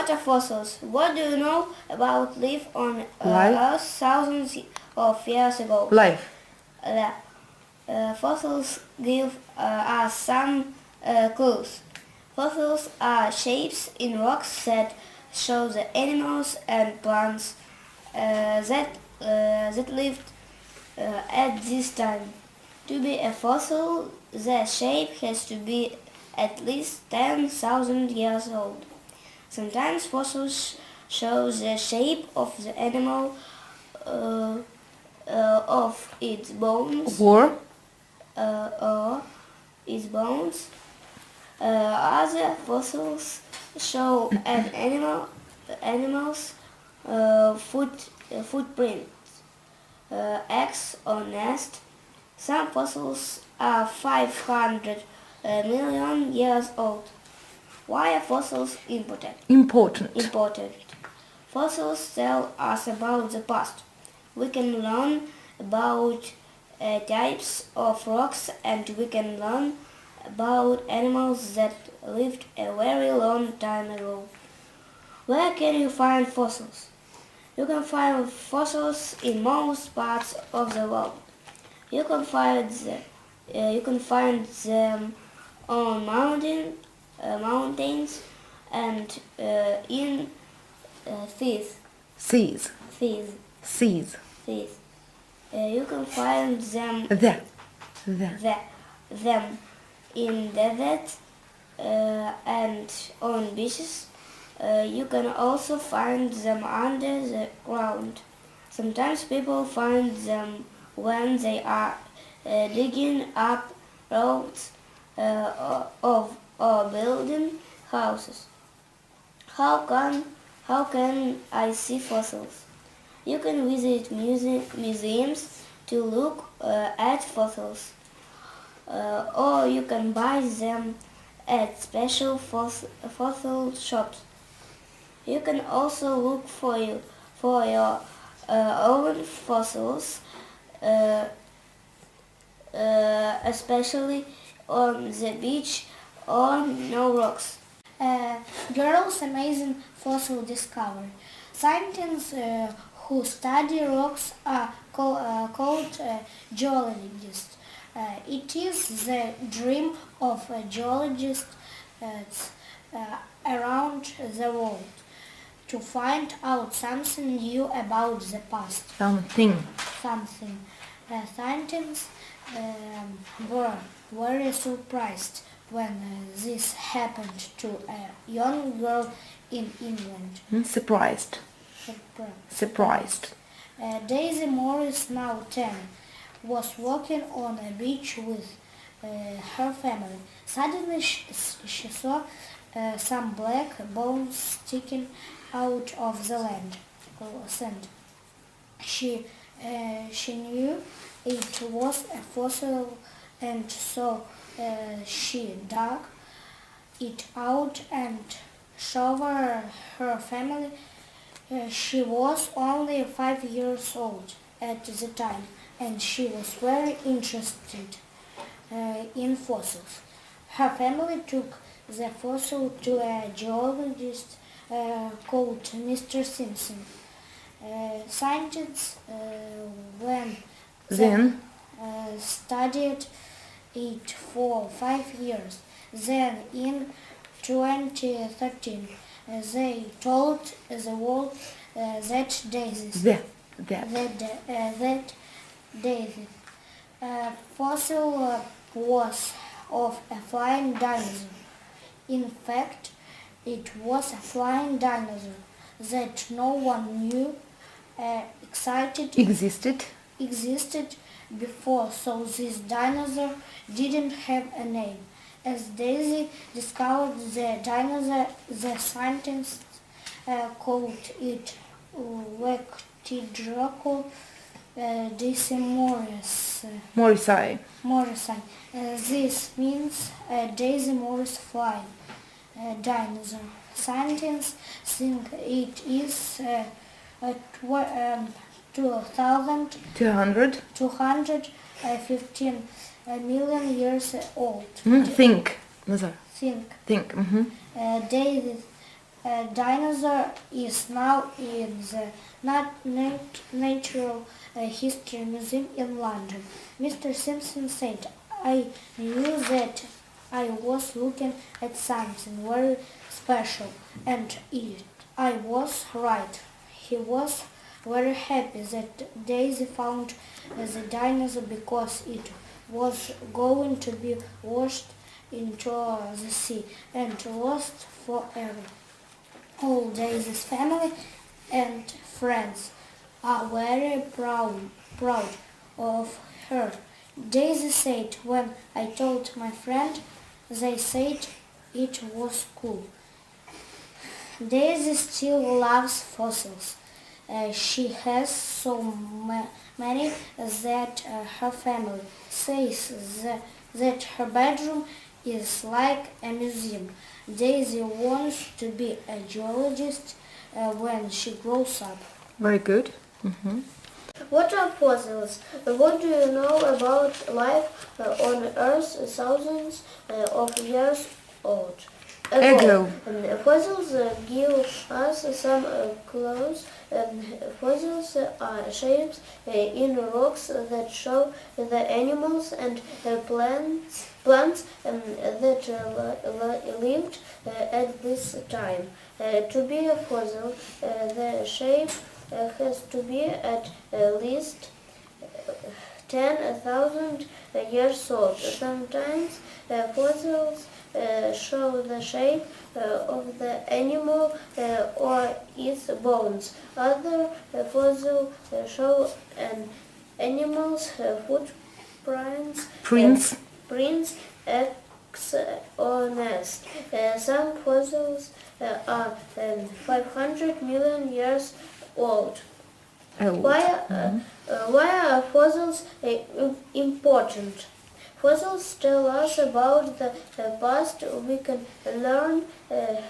What are fossils? What do you know about life on Life? Earth thousands of years ago? Life. Fossils give us some clues. Fossils are shapes in rocks that show the animals and plants that lived at this time. To be a fossil, the shape has to be at least 10,000 years old. Sometimes fossils show the shape of the animal, of its bones, Or or its bones. Other fossils show an animal's footprint, eggs or nest. Some fossils are 500 million years old. Why are fossils important? important. Fossils tell us about the past. We can learn about types of rocks, and we can learn about animals that lived a very long time ago. Where can you find fossils? You can find fossils in most parts of the world. You can find them on mountains and in seas. Seas. Seas. Seas. Seas. You can find them There. them in deserts and on beaches. You can also find them under the ground. Sometimes people find them when they are digging up roads or building houses. How can I see fossils? You can visit museums to look at fossils, or you can buy them at special fossil shops. You can also look for your own fossils, especially on the beach or no rocks. Girl's amazing fossil discovery. Scientists who study rocks are called geologists. It is the dream of geologists around the world to find out something new about the past. Something. Scientists were very surprised when this happened to a young girl in England. Surprised. Daisy Morris, now 10, was walking on a beach with her family. Suddenly she saw some black bones sticking out of the sand. She knew it was a fossil, and so she dug it out and showed her family. She was only 5 years old at the time, and she was very interested in fossils. Her family took the fossil to a geologist called Mr. Simpson. Scientists studied it for 5 years. Then in 2013 they told the world that Daisy fossil was of a flying dinosaur. In fact, it was a flying dinosaur that no one knew existed before, so this dinosaur didn't have a name. As Daisy discovered the dinosaur, the scientists called it Lectidrocus morrisi. This means Daisy Morris flying dinosaur. Scientists think it is 215 million years old. Think. Think. Think. Daisy dinosaur is now in the Natural History Museum in London. Mr. Simpson said, I knew that I was looking at something very special, and I was right. He was very happy that Daisy found the dinosaur because it was going to be washed into the sea and lost forever. All Daisy's family and friends are very proud of her. Daisy said, when I told my friend, they said it was cool. Daisy still loves fossils. She has so many that her family says that her bedroom is like a museum. Daisy wants to be a geologist when she grows up. Very good. What are fossils? What do you know about life on Earth thousands of years old? Ago. Fossils give us some clues. Fossils are shapes in rocks that show the animals and plants that lived at this time. To be a fossil, the shape has to be at least 10,000 years old. Sometimes fossils show the shape of the animal or its bones. Other fossils show an animal's footprints, prints, eggs or nest. Some fossils are 500 million years old. Why are fossils important? Fossils tell us about the past. We can learn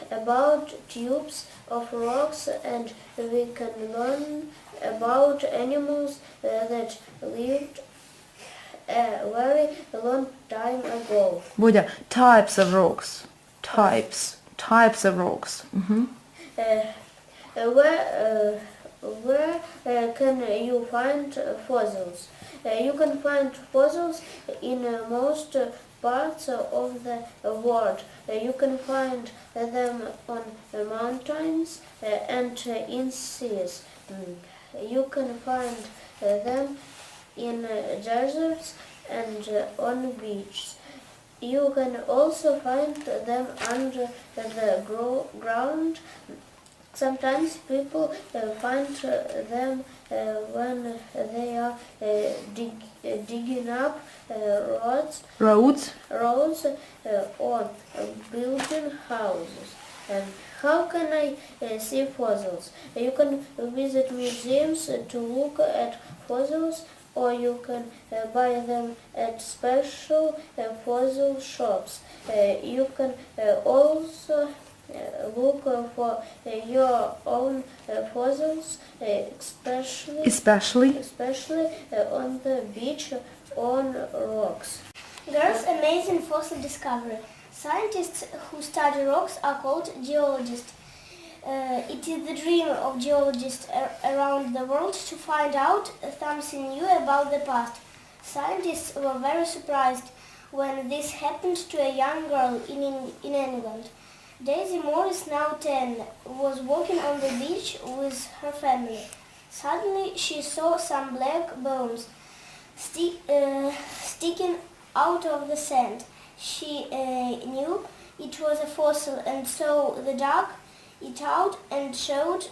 about tubes of rocks, and we can learn about animals that lived a very long time ago. Бодя, types of rocks. Types of rocks. Where can you find fossils? You can find fossils in most parts of the world. You can find them on mountains and in seas. You can find them in deserts and on beaches. You can also find them under the ground. Sometimes people find them when they are digging up roads or building houses. How can I see fossils? You can visit museums to look at fossils, or you can buy them at special fossil shops. You can also look for your own fossils, especially on the beach on rocks. Girls' amazing fossil discovery. Scientists who study rocks are called geologists. It is the dream of geologists around the world to find out something new about the past. Scientists were very surprised when this happened to a young girl in England. Daisy Morris, now 10, was walking on the beach with her family. Suddenly she saw some black bones sticking out of the sand. She knew it was a fossil, and so they dug it out and showed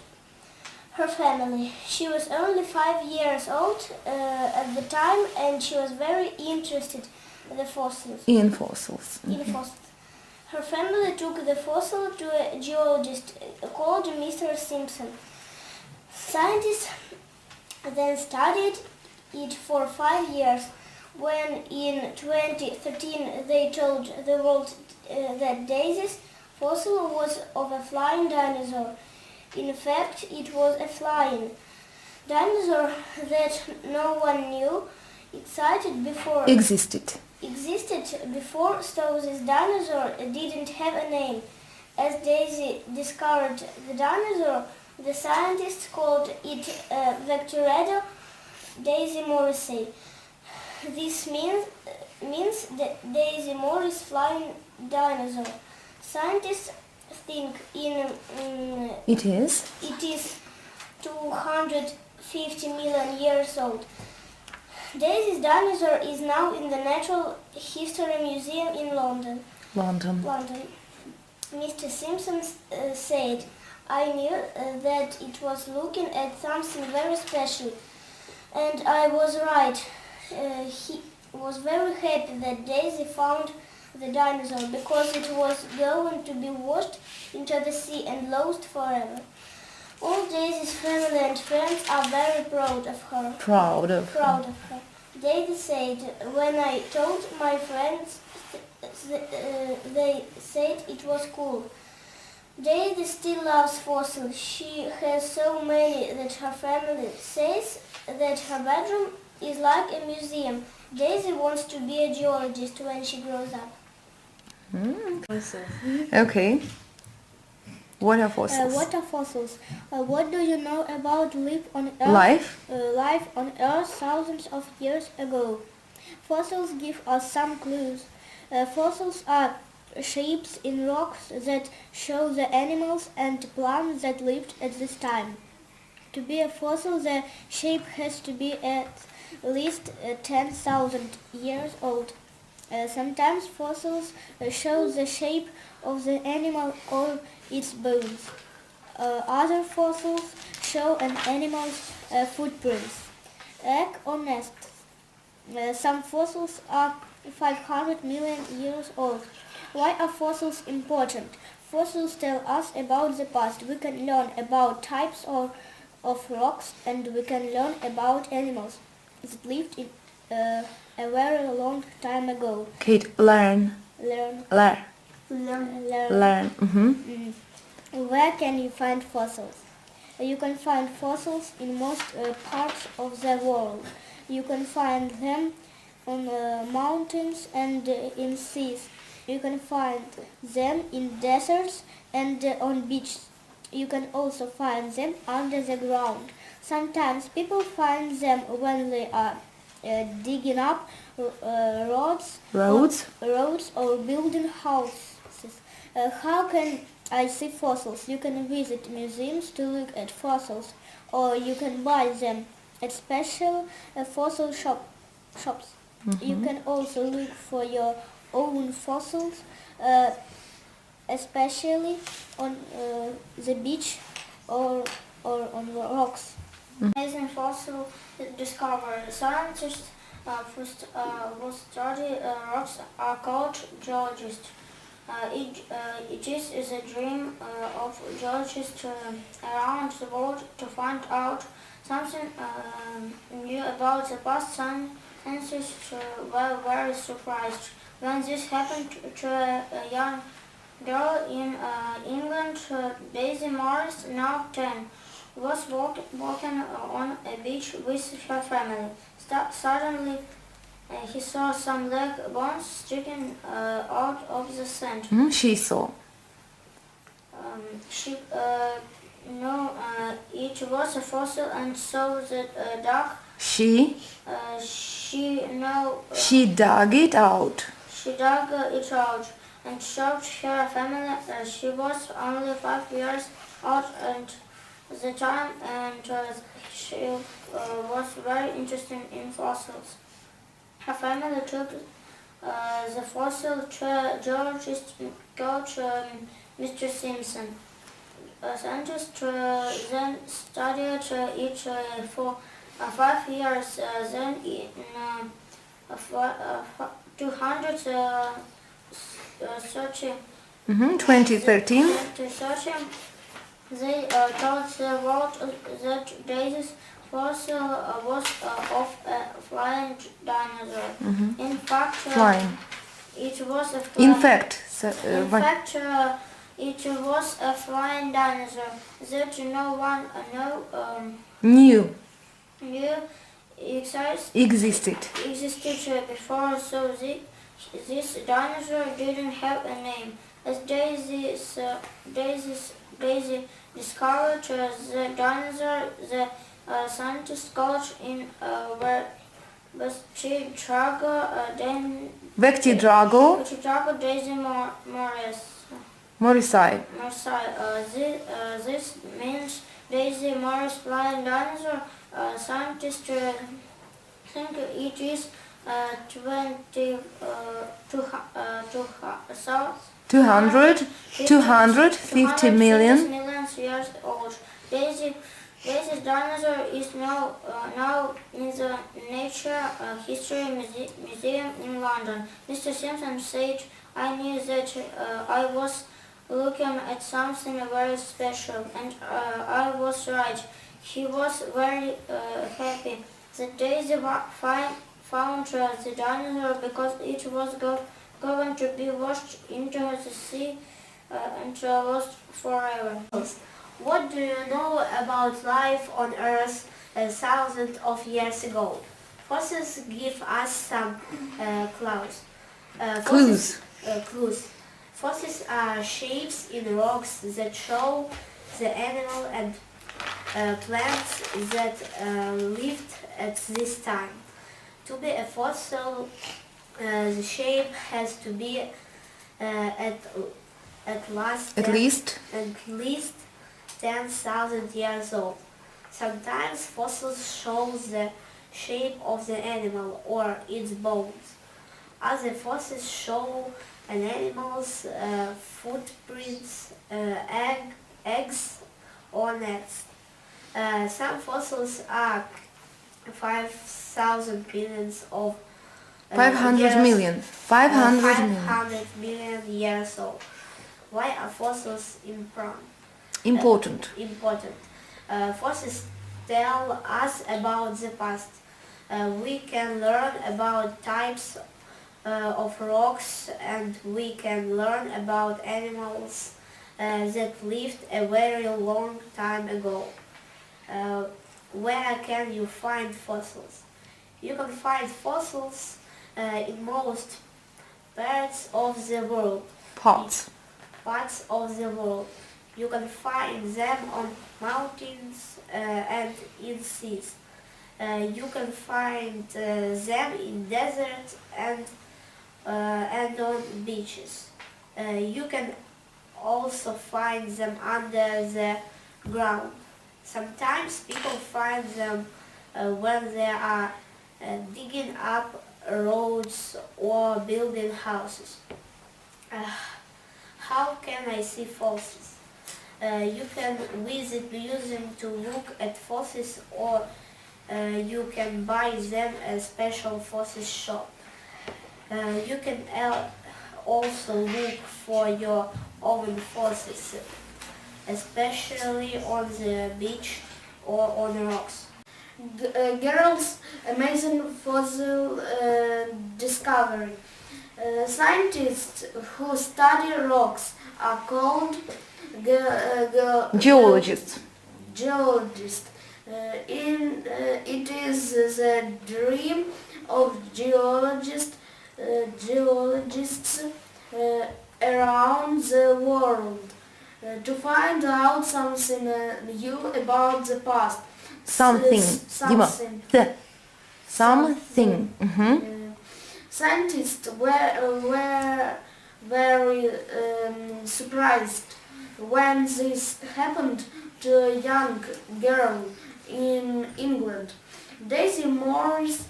her family. She was only 5 years old at the time, and she was very interested in the fossils. In fossils. Her family took the fossil to a geologist called Mr. Simpson. Scientists then studied it for 5 years. When in 2013 they told the world that Daisy's fossil was of a flying dinosaur. In fact, it was a flying dinosaur that no one knew existed before, so this dinosaur didn't have a name. As Daisy discovered the dinosaur, the scientists called it Vectoredo Daisy Morrissey. This means that Daisy Morris flying dinosaur. Scientists think It is. it is 250 million years old. Daisy's dinosaur is now in the Natural History Museum in London. London. Mr. Simpson said, I knew that it was looking at something very special. And I was right. He was very happy that Daisy found the dinosaur because it was going to be washed into the sea and lost forever. All Daisy's family and friends are very proud of her. Proud of. Daisy said, when I told my friends, they said it was cool. Daisy still loves fossils. She has so many that her family says that her bedroom is like a museum. Daisy wants to be a geologist when she grows up. Okay. What are fossils? What are fossils? What do you know about life on Earth? Life on Earth thousands of years ago. Fossils give us some clues. Fossils are shapes in rocks that show the animals and plants that lived at this time. To be a fossil, the shape has to be at least 10,000 years old. Sometimes fossils show the shape of the animal or its bones. Other fossils show an animal's footprints. Egg or nest. Some fossils are 500 million years old. Why are fossils important? Fossils tell us about the past. We can learn about types of rocks, and we can learn about animals that lived in a very long time ago. Kate, learn. Learn. Mm-hmm. Where can you find fossils? You can find fossils in most parts of the world. You can find them on mountains and in seas. You can find them in deserts and on beaches. You can also find them under the ground. Sometimes people find them when they are digging up roads or building houses. How can I see fossils? You can visit museums to look at fossils, or you can buy them at special fossil shops. You can also look for your own fossils, especially on the beach or on rocks. Amazing fossil discovery. Scientists who study rocks are called geologists. It is the dream of geologists around the world to find out something new about the past. Scientists were very surprised when this happened to a young girl in England. Daisy Morris, now 10, was walking on a beach with her family. Suddenly, he saw some leg bones sticking out of the sand. She saw. She knew it was a fossil and so the dog. She She dug it out. She dug it out and showed her family. She was only 5 years old at the time, and she was very interested in fossils. Her family took the fossil to geologist coach Mr. Simpson. Scientists then studied it for 5 years. Then in 2013. They told the world that Daisy's fossil was of a flying dinosaur. In fact, Flying. it was a In flying. fact, It was a flying dinosaur that no one knew knew existed. existed before, so this dinosaur didn't have a name. As Daisy discovered the dinosaur, the scientists called in Vesti Drago Daisy Morrissey. This means Daisy Morris flying dinosaur. Scientists think it is 250 million. Years old. Daisy's dinosaur is now in the Nature History Museum in London. Mr. Simpson said, "I knew that I was looking at something very special, and I was right." He was very happy that Daisy found the dinosaur because it was going to be washed into the sea and lost forever. What do you know about life on Earth thousands of years ago? Fossils give us some clues. Fossils are shapes in rocks that show the animal and plants that lived at this time. To be a fossil, the shape has to be at least 10,000 years old. Sometimes fossils show the shape of the animal or its bones. Other fossils show an animal's footprints, eggs, or nests. Some fossils are 5,000 billions of 500 million. 500 million years old. Why are fossils Important. Fossils tell us about the past. We can learn about types of rocks, and we can learn about animals that lived a very long time ago. Where can you find fossils? You can find fossils in most parts of the world. Parts of the world. You can find them on mountains and in seas. You can find them in deserts and on beaches. You can also find them under the ground. Sometimes people find them when they are digging up roads or building houses. How can I see fossils? You can visit museums to look at fossils, or you can buy them at a special fossil shop. You can also look for your own fossils, especially on the beach or on rocks. Girls' amazing fossil discovery. Scientists who study rocks are called geologists. It is the dream of geologists around the world to find out something new about the past. Something. Scientists were very surprised when this happened to a young girl in England. Daisy Morris,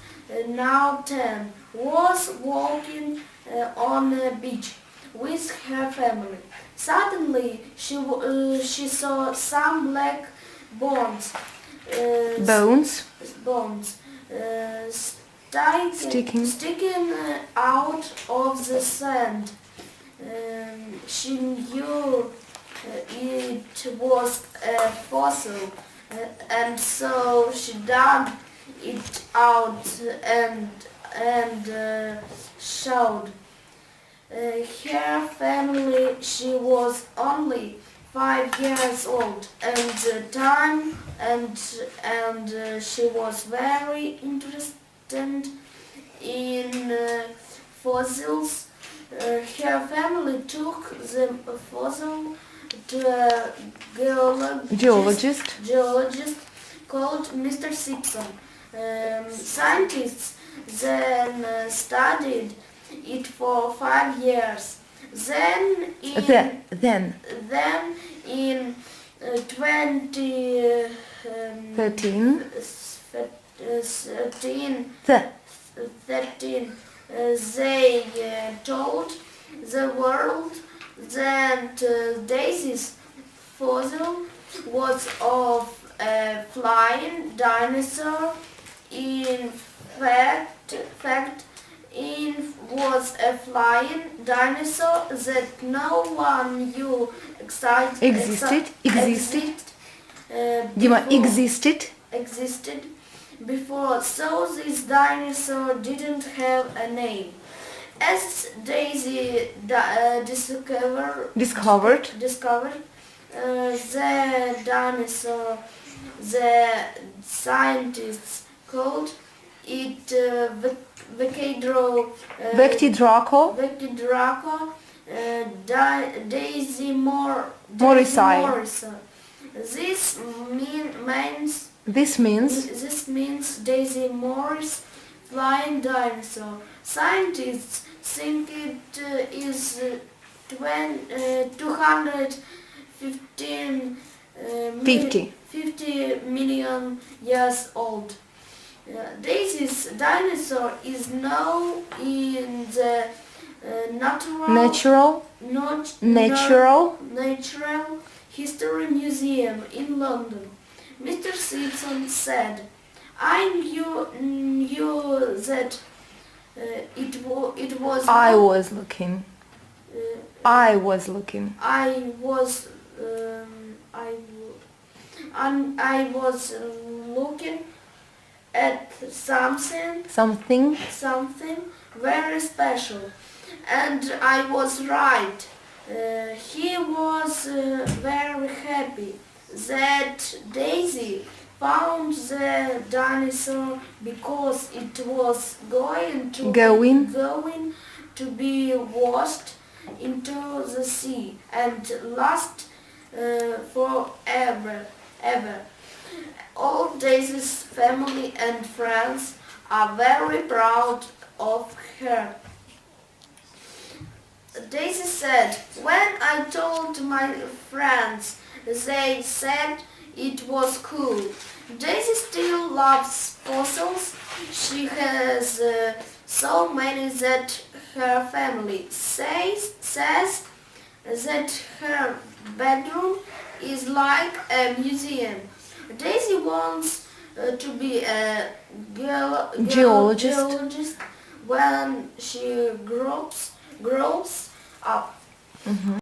now 10, was walking on a beach with her family. Suddenly, she saw some black bones sticking out of the sand. She knew it was a fossil, and so she dug it out and showed her family she was only 5 years old at the time, and she was very interested in fossils. Her family took the fossil to a geologist called Mr. Simpson. Scientists then studied it for 5 years. Then in 13. 13 they told the world that Daisy's fossil was of a flying dinosaur. In fact, it was a flying dinosaur that no one knew Existed. Dima, existed before, so this dinosaur didn't have a name. As Daisy discovered the dinosaur, the scientists called it Vectidraco Daisy morrisi. This means Daisy Morris flying dinosaur. Scientists think it is 250 million years old. Daisy's dinosaur is now in the Natural History Museum in London. Mr. Simpson said, "I knew that it was." I was looking. I was looking at something very special, and I was right. He was very happy that Daisy found the dinosaur because it was going to be washed into the sea and last forever. All Daisy's family and friends are very proud of her. Daisy said, "When I told my friends, they said it was cool." Daisy still loves fossils. She has so many that her family says that her bedroom is like a museum. Daisy wants to be a geologist when she grows up.